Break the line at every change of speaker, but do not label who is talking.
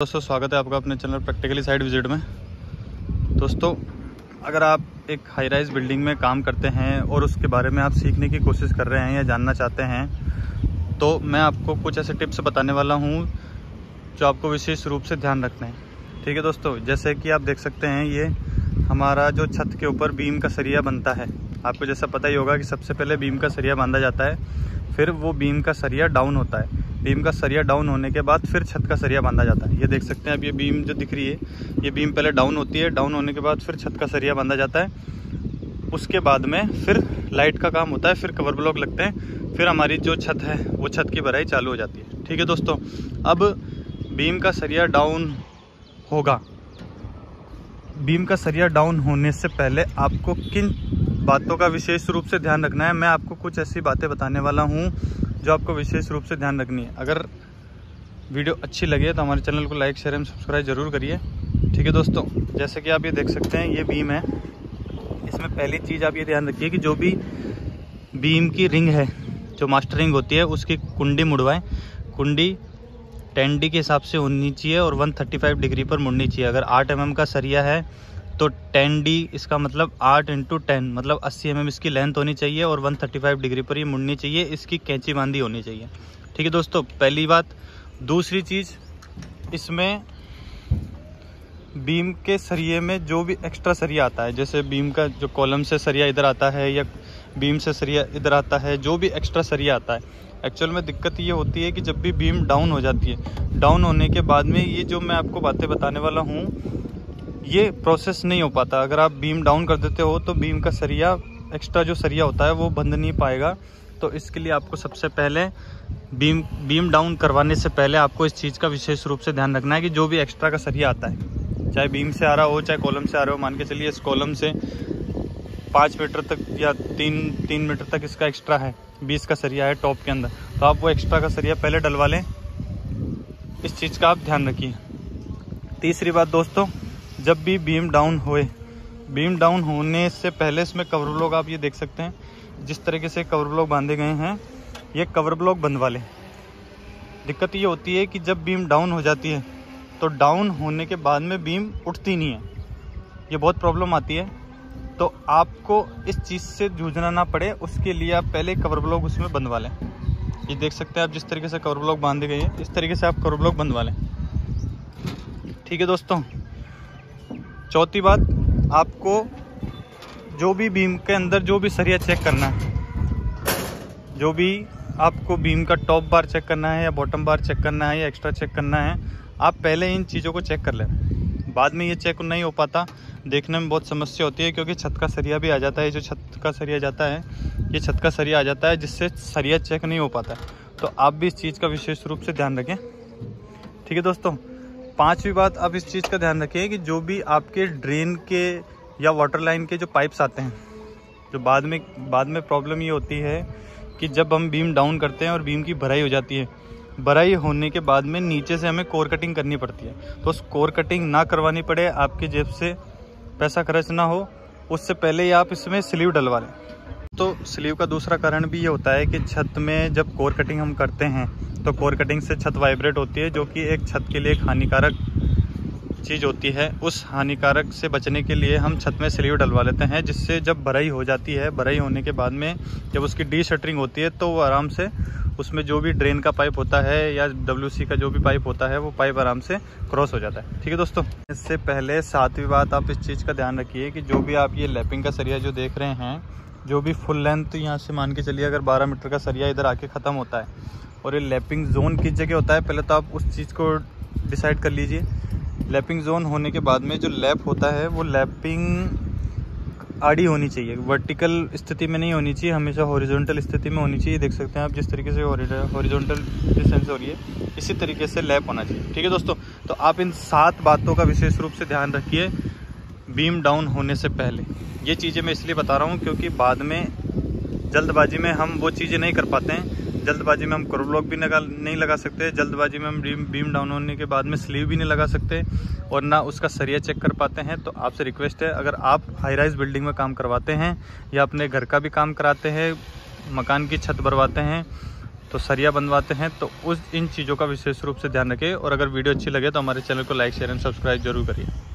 दोस्तों स्वागत है आपका अपने चैनल प्रैक्टिकली साइट विजिट में। दोस्तों अगर आप एक हाई राइज बिल्डिंग में काम करते हैं और उसके बारे में आप सीखने की कोशिश कर रहे हैं या जानना चाहते हैं तो मैं आपको कुछ ऐसे टिप्स बताने वाला हूं जो आपको विशेष रूप से ध्यान रखना है। ठीक है दोस्तों, जैसे कि आप देख सकते हैं ये हमारा जो छत के ऊपर बीम का सरिया बनता है। आपको जैसा पता ही होगा कि सबसे पहले बीम का सरिया बांधा जाता है, फिर वो बीम का सरिया डाउन होता है। बीम का सरिया डाउन होने के बाद फिर छत का सरिया बांधा जाता है। ये देख सकते हैं अब ये बीम जो दिख रही है, ये बीम पहले डाउन होती है, डाउन होने के बाद फिर छत का सरिया बांधा जाता है। उसके बाद में फिर लाइट का काम होता है, फिर कवर ब्लॉक लगते हैं, फिर हमारी जो छत है वो छत की भराई चालू हो जाती है। ठीक है दोस्तों, अब बीम का सरिया डाउन होगा। बीम का सरिया डाउन होने से पहले आपको किन बातों का विशेष रूप से ध्यान रखना है, मैं आपको कुछ ऐसी बातें बताने वाला हूँ जो आपको विशेष रूप से ध्यान रखनी है। अगर वीडियो अच्छी लगे तो हमारे चैनल को लाइक शेयर एंड सब्सक्राइब जरूर करिए। ठीक है दोस्तों, जैसे कि आप ये देख सकते हैं ये बीम है। इसमें पहली चीज़ आप ये ध्यान रखिए कि जो भी बीम की रिंग है, जो मास्टर रिंग होती है, उसकी कुंडी मुड़वाएं। कुंडी 10D के हिसाब से होनी चाहिए और 135 डिग्री पर मुड़नी चाहिए। अगर 8 mm का सरिया है तो 10D इसका मतलब 8 × 10 मतलब 80 mm इसकी लेंथ होनी चाहिए और 135 डिग्री पर ये मुड़नी चाहिए। इसकी कैंची बांधी होनी चाहिए। ठीक है दोस्तों, पहली बात। दूसरी चीज़, इसमें बीम के सरिये में जो भी एक्स्ट्रा सरिया आता है, जैसे बीम का जो कॉलम से सरिया इधर आता है या बीम से सरिया इधर आता है, जो भी एक्स्ट्रा सरिया आता है, एक्चुअल में दिक्कत ये होती है कि जब भी बीम डाउन हो जाती है, डाउन होने के बाद में ये जो मैं आपको बातें बताने वाला हूँ ये प्रोसेस नहीं हो पाता। अगर आप बीम डाउन कर देते हो तो बीम का सरिया, एक्स्ट्रा जो सरिया होता है वो बंध नहीं पाएगा। तो इसके लिए आपको सबसे पहले बीम डाउन करवाने से पहले आपको इस चीज़ का विशेष रूप से ध्यान रखना है कि जो भी एक्स्ट्रा का सरिया आता है, चाहे बीम से आ रहा हो चाहे कॉलम से आ रहा हो, मान के चलिए इस कॉलम से 5 मीटर तक या 3 मीटर तक इसका एक्स्ट्रा है, 20 का सरिया है टॉप के अंदर, तो आप वो एक्स्ट्रा का सरिया पहले डलवा लें। इस चीज़ का आप ध्यान रखिए। तीसरी बात दोस्तों, जब भी बीम डाउन होए, बीम डाउन होने से पहले इसमें कवर ब्लॉक आप ये देख सकते हैं, जिस तरीके से कवर ब्लॉक बांधे गए हैं, ये कवर ब्लॉक बंधवा लें। दिक्कत ये होती है कि जब बीम डाउन हो जाती है तो डाउन होने के बाद में बीम उठती नहीं है, ये बहुत प्रॉब्लम आती है। तो आपको इस चीज़ से जूझना ना पड़े, उसके लिए आप पहले कवर ब्लॉक उसमें बंधवा लें। ये देख सकते हैं आप, जिस तरीके से कवर ब्लॉक बांधे गए हैं इस तरीके से आप कवर ब्लॉक बंधवा लें। ठीक है दोस्तों, चौथी बात, आपको जो भी बीम के अंदर जो भी सरिया चेक करना है, जो भी आपको बीम का टॉप बार चेक करना है या बॉटम बार चेक करना है या एक्स्ट्रा चेक करना है, आप पहले इन चीज़ों को चेक कर लें। बाद में ये चेक नहीं हो पाता, देखने में बहुत समस्या होती है, क्योंकि छत का सरिया भी आ जाता है। जो छत का सरिया जाता है, ये छत का सरिया आ जाता है, जिससे सरिया चेक नहीं हो पाता। तो आप भी इस चीज़ का विशेष रूप से ध्यान रखें। ठीक है दोस्तों, पांचवी बात, आप इस चीज़ का ध्यान रखें कि जो भी आपके ड्रेन के या वाटर लाइन के जो पाइप्स आते हैं, जो बाद में प्रॉब्लम ये होती है कि जब हम बीम डाउन करते हैं और बीम की भराई हो जाती है, भराई होने के बाद में नीचे से हमें कोर कटिंग करनी पड़ती है। तो उस कोर कटिंग ना करवानी पड़े, आपके जेब से पैसा खर्च ना हो, उससे पहले ही आप इसमें स्लीव डलवा लें। तो स्लीव का दूसरा कारण भी ये होता है कि छत में जब कोर कटिंग हम करते हैं तो कोर कटिंग से छत वाइब्रेट होती है, जो कि एक छत के लिए एक हानिकारक चीज़ होती है। उस हानिकारक से बचने के लिए हम छत में स्लीव डलवा लेते हैं, जिससे जब भराई हो जाती है, भराई होने के बाद में जब उसकी डी शटरिंग होती है तो वो आराम से उसमें जो भी ड्रेन का पाइप होता है या WC का जो भी पाइप होता है वो पाइप आराम से क्रॉस हो जाता है। ठीक है दोस्तों, इससे पहले सातवीं बात, आप इस चीज़ का ध्यान रखिए कि जो भी आप ये लैपिंग का सरिया जो देख रहे हैं, जो भी फुल लेंथ यहाँ से मान के चलिए अगर 12 मीटर का सरिया इधर आके ख़त्म होता है और ये लैपिंग जोन किस जगह होता है, पहले तो आप उस चीज़ को डिसाइड कर लीजिए। लैपिंग जोन होने के बाद में जो लैप होता है वो लैपिंग आड़ी होनी चाहिए, वर्टिकल स्थिति में नहीं होनी चाहिए, हमेशा हॉरिजॉन्टल स्थिति में होनी चाहिए। देख सकते हैं आप जिस तरीके से हॉरिजॉन्टल डिस्टेंस हो रही है, इसी तरीके से लैप होना चाहिए। ठीक है दोस्तों, तो आप इन 7 बातों का विशेष रूप से ध्यान रखिए बीम डाउन होने से पहले। ये चीज़ें मैं इसलिए बता रहा हूँ क्योंकि बाद में जल्दबाजी में हम वो चीज़ें नहीं कर पाते हैं। जल्दबाजी में हम कवर ब्लॉक भी नहीं लगा सकते, जल्दबाजी में हम बीम डाउन होने के बाद में स्लीव भी नहीं लगा सकते और ना उसका सरिया चेक कर पाते हैं। तो आपसे रिक्वेस्ट है, अगर आप हाई राइज बिल्डिंग में काम करवाते हैं या अपने घर का भी काम कराते हैं, मकान की छत भरवाते हैं, तो सरिया बनवाते हैं तो इन चीज़ों का विशेष रूप से ध्यान रखें। और अगर वीडियो अच्छी लगे तो हमारे चैनल को लाइक शेयर एंड सब्सक्राइब जरूर करिए।